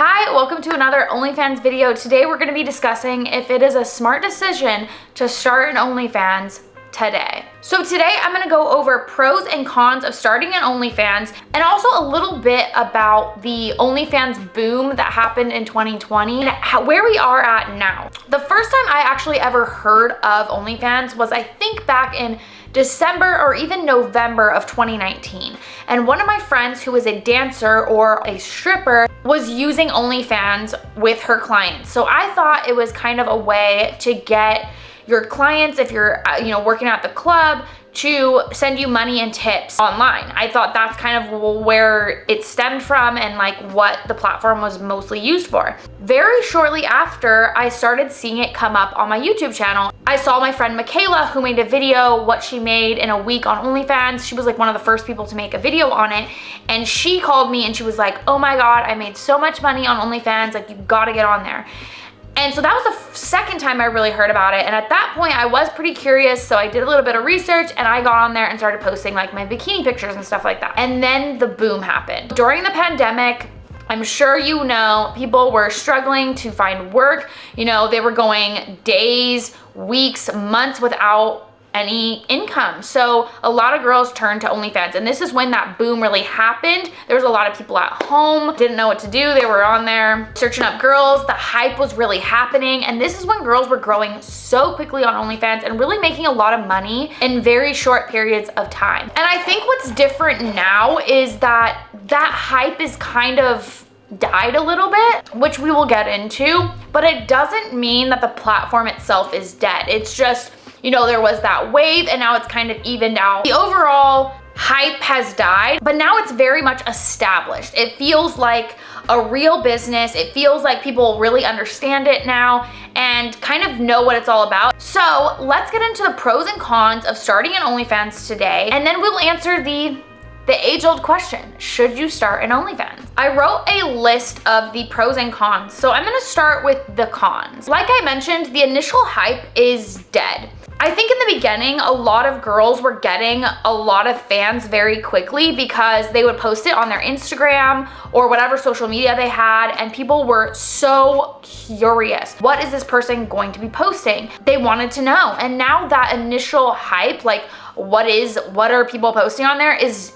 Hi, welcome to another OnlyFans video. Today we're going to be discussing if it is a smart decision to start an OnlyFans today. So today I'm going to go over pros and cons of starting an OnlyFans and also a little bit about the OnlyFans boom that happened in 2020 and where we are at now. The first time I actually ever heard of OnlyFans was I think back in December or even November of 2019. And one of my friends who is a dancer or a stripper was using OnlyFans with her clients. So I thought it was kind of a way to get your clients, if you're working at the club, to send you money and tips online. I thought that's kind of where it stemmed from and like what the platform was mostly used for. Very shortly after, I started seeing it come up on my YouTube channel. I saw my friend Michaela, who made a video, what she made in a week on OnlyFans. She was like one of the first people to make a video on it. And she called me and she was like, oh my God, I made so much money on OnlyFans. Like, you gotta get on there. And so that was the second time I really heard about it. And at that point I was pretty curious. So I did a little bit of research and I got on there and started posting like my bikini pictures and stuff like that. And then the boom happened. During the pandemic, I'm sure you know, people were struggling to find work. You know, they were going days, weeks, months without any income. So a lot of girls turned to OnlyFans, and this is when that boom really happened. There was a lot of people at home, didn't know what to do. They were on there searching up girls. The hype was really happening, and this is when girls were growing so quickly on OnlyFans and really making a lot of money in very short periods of time. And I think what's different now is that hype is kind of died a little bit, which we will get into, but it doesn't mean that the platform itself is dead. It's just, you know, there was that wave and now it's kind of evened out. The overall hype has died, but now it's very much established. It feels like a real business. It feels like people really understand it now and kind of know what it's all about. So let's get into the pros and cons of starting an OnlyFans today, and then we'll answer the age-old question, should you start an OnlyFans? I wrote a list of the pros and cons, so I'm gonna start with the cons. Like I mentioned, the initial hype is dead. I think in the beginning, a lot of girls were getting a lot of fans very quickly because they would post it on their Instagram or whatever social media they had, and people were so curious. What is this person going to be posting? They wanted to know. And now that initial hype, like what are people posting on there is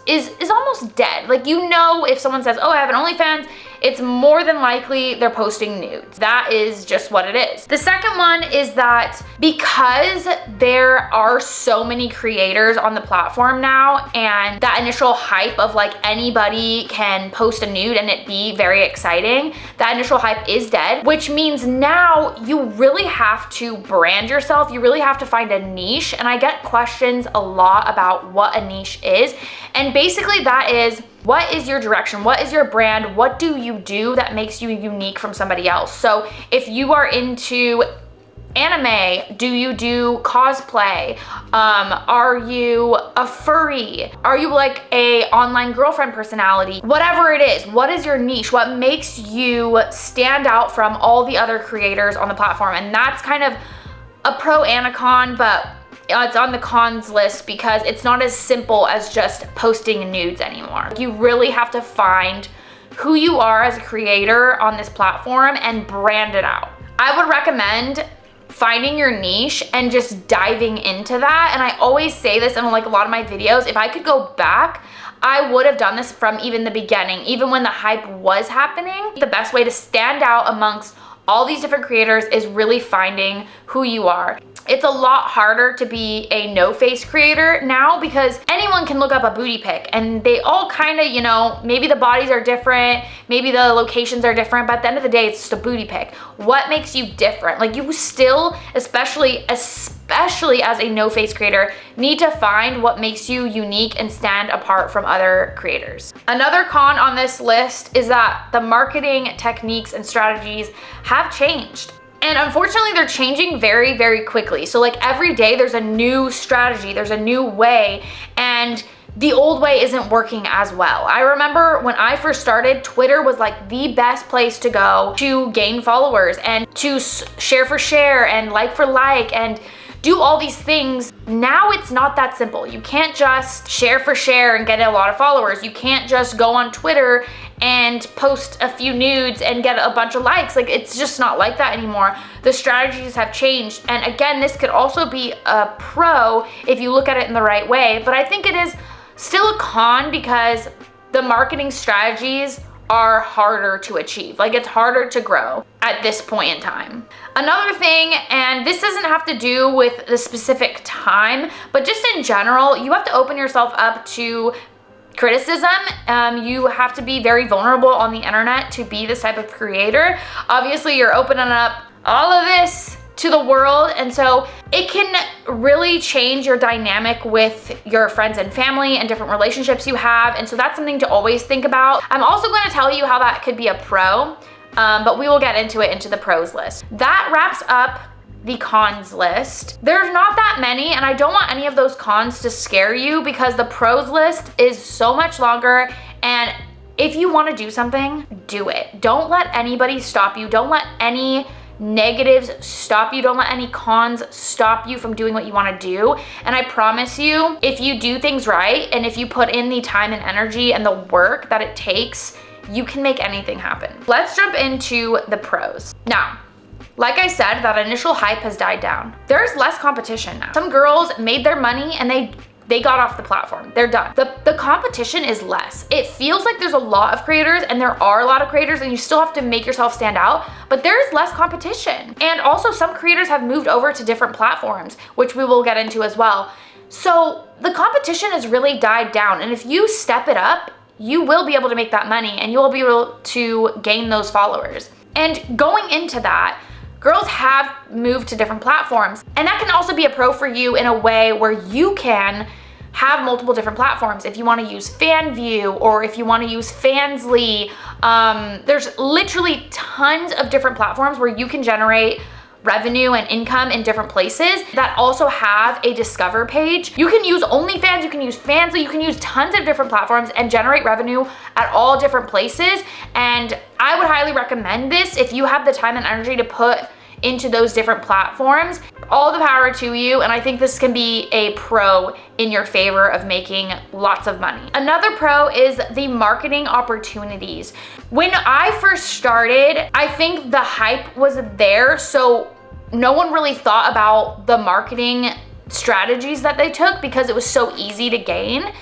almost dead. Like, you know, if someone says, oh, I have an OnlyFans, it's more than likely they're posting nudes. That is just what it is. The second one is that because there are so many creators on the platform now, and that initial hype of like anybody can post a nude and it be very exciting, that initial hype is dead, which means now you really have to brand yourself. You really have to find a niche. And I get questions a lot about what a niche is. And basically that is, what is your direction? What is your brand? What do you do that makes you unique from somebody else? So if you are into anime, do you do cosplay? Are you a furry? Are you like a online girlfriend personality? Whatever it is, what is your niche? What makes you stand out from all the other creators on the platform? And that's kind of a pro and a con, but it's on the cons list because it's not as simple as just posting nudes anymore. You really have to find who you are as a creator on this platform and brand it out. I would recommend finding your niche and just diving into that. And I always say this in like a lot of my videos, if I could go back, I would have done this from even the beginning, even when the hype was happening. The best way to stand out amongst all these different creators is really finding who you are. It's a lot harder to be a no-face creator now because anyone can look up a booty pic and they all kind of, you know, maybe the bodies are different, maybe the locations are different, but at the end of the day, it's just a booty pic. What makes you different? Like, you still, especially as a no-face creator, need to find what makes you unique and stand apart from other creators. Another con on this list is that the marketing techniques and strategies have changed. And unfortunately, they're changing very, very quickly. So like every day there's a new strategy, there's a new way, and the old way isn't working as well. I remember when I first started, Twitter was like the best place to go to gain followers and to share for share and like for like and do all these things. Now it's not that simple. You can't just share for share and get a lot of followers. You can't just go on Twitter and post a few nudes and get a bunch of likes. Like, it's just not like that anymore. The strategies have changed. And again, this could also be a pro if you look at it in the right way, but I think it is still a con because the marketing strategies are harder to achieve. Like, it's harder to grow at this point in time. Another thing, and this doesn't have to do with the specific time, but just in general, you have to open yourself up to criticism. You have to be very vulnerable on the internet to be this type of creator. Obviously, you're opening up all of this to the world, and so it can really change your dynamic with your friends and family and different relationships you have, and so that's something to always think about. I'm also going to tell you how that could be a pro, but we will get into it into the pros list. That wraps up the cons list. There's not that many, and I don't want any of those cons to scare you because the pros list is so much longer, and if you want to do something, do it. Don't let anybody stop you. Don't let any negatives stop you. Don't let any cons stop you from doing what you want to do. And I promise you, if you do things right and if you put in the time and energy and the work that it takes, you can make anything happen. Let's jump into the pros. Now, like I said, that initial hype has died down. There's less competition now. Some girls made their money and they got off the platform. They're done. The competition is less. It feels like there's a lot of creators, and there are a lot of creators, and you still have to make yourself stand out, but there's less competition. And also, some creators have moved over to different platforms, which we will get into as well. So the competition has really died down, and if you step it up, you will be able to make that money, and you will be able to gain those followers. And going into that, girls have moved to different platforms, and that can also be a pro for you in a way where you can have multiple different platforms. If you want to use FanView or if you want to use Fansly, there's literally tons of different platforms where you can generate revenue and income in different places that also have a discover page. You can use OnlyFans, you can use Fansly, you can use tons of different platforms and generate revenue at all different places. And I would highly recommend this if you have the time and energy to put into those different platforms. All the power to you, and I think this can be a pro in your favor of making lots of money. Another pro is the marketing opportunities. When I first started, I think the hype was there, so no one really thought about the marketing strategies that they took because it was so easy to gain.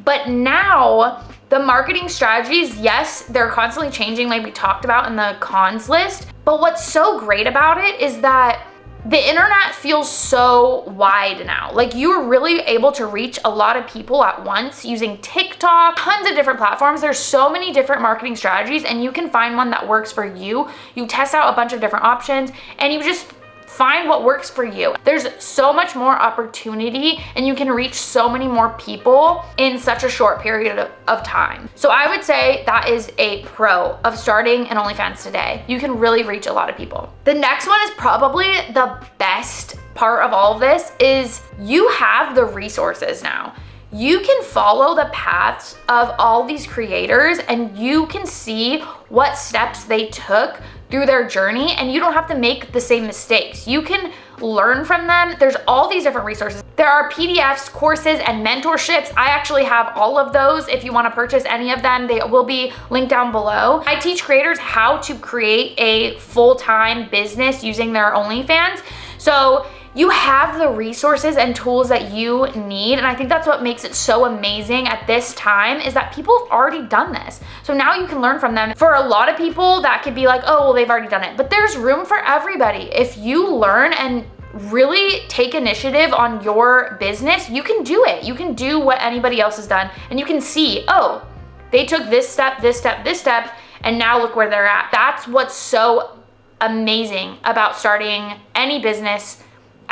But now, the marketing strategies, yes, they're constantly changing like we talked about in the cons list, but what's so great about it is that the internet feels so wide now. Like, you're really able to reach a lot of people at once using TikTok, tons of different platforms. There's so many different marketing strategies, and you can find one that works for you. You test out a bunch of different options, and you just find what works for you. There's so much more opportunity, and you can reach so many more people in such a short period of time. So I would say that is a pro of starting an OnlyFans today. You can really reach a lot of people. The next one is probably the best part of all of this is you have the resources now. You can follow the paths of all these creators and you can see what steps they took through their journey, and you don't have to make the same mistakes. You can learn from them. There's all these different resources. There are PDFs, courses, and mentorships. I actually have all of those. If you want to purchase any of them, they will be linked down below. I teach creators how to create a full-time business using their OnlyFans. So you have the resources and tools that you need, and I think that's what makes it so amazing at this time is that people have already done this. So now you can learn from them. For a lot of people, that could be like, oh, well, they've already done it. But there's room for everybody. If you learn and really take initiative on your business, you can do it. You can do what anybody else has done, and you can see, oh, they took this step, this step, this step, and now look where they're at. That's what's so amazing about starting any business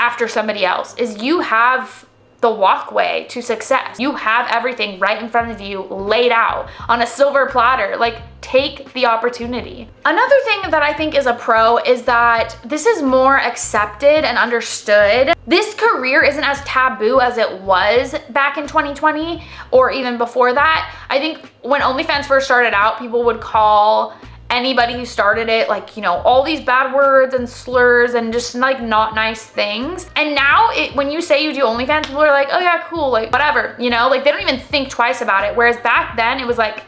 after somebody else is you have the walkway to success. You have everything right in front of you laid out on a silver platter. Like, take the opportunity. Another thing that I think is a pro is that this is more accepted and understood. This career isn't as taboo as it was back in 2020 or even before that. I think when OnlyFans first started out, people would call anybody who started it, like, you know, all these bad words and slurs and just like not nice things. And now when you say you do OnlyFans, people are like, oh yeah, cool, like whatever, you know, like they don't even think twice about it. Whereas back then it was like,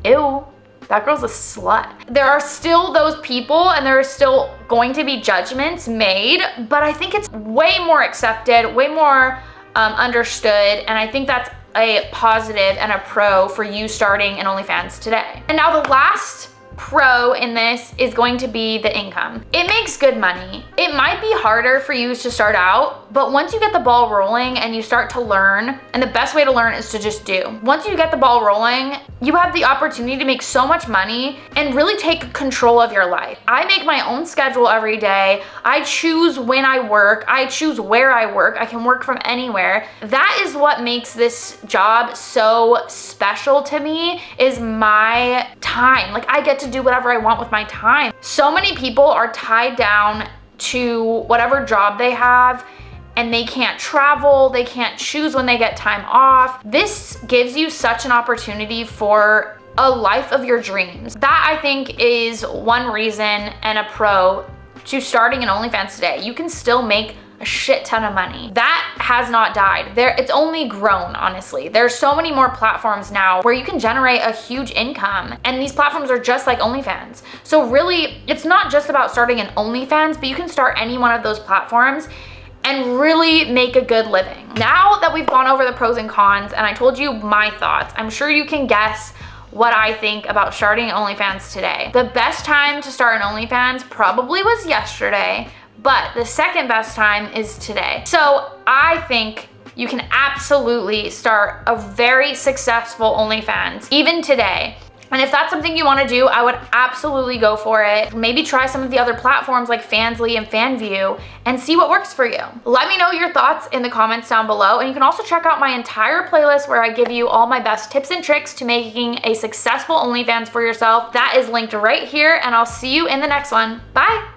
ew, that girl's a slut. There are still those people and there are still going to be judgments made, but I think it's way more accepted, way more understood, and I think that's a positive and a pro for you starting an OnlyFans today. And now the last pro in this is going to be the income. It makes good money. It might be harder for you to start out, but once you get the ball rolling and you start to learn, and the best way to learn is to just do. Once you get the ball rolling, you have the opportunity to make so much money and really take control of your life. I make my own schedule every day. I choose when I work. I choose where I work. I can work from anywhere. That is what makes this job so special to me, is my time. Like, I get to do whatever I want with my time. So many people are tied down to whatever job they have, and they can't travel, they can't choose when they get time off. This gives you such an opportunity for a life of your dreams. That, I think, is one reason and a pro to starting an OnlyFans today. You can still make a shit ton of money. That has not died. It's only grown, honestly. There's so many more platforms now where you can generate a huge income, and these platforms are just like OnlyFans. So really, it's not just about starting an OnlyFans, but you can start any one of those platforms and really make a good living. Now that we've gone over the pros and cons and I told you my thoughts, I'm sure you can guess what I think about starting OnlyFans today. The best time to start an OnlyFans probably was yesterday, but the second best time is today. So I think you can absolutely start a very successful OnlyFans even today. And if that's something you want to do, I would absolutely go for it. Maybe try some of the other platforms like Fansly and FanView and see what works for you. Let me know your thoughts in the comments down below. And you can also check out my entire playlist where I give you all my best tips and tricks to making a successful OnlyFans for yourself. That is linked right here, and I'll see you in the next one. Bye.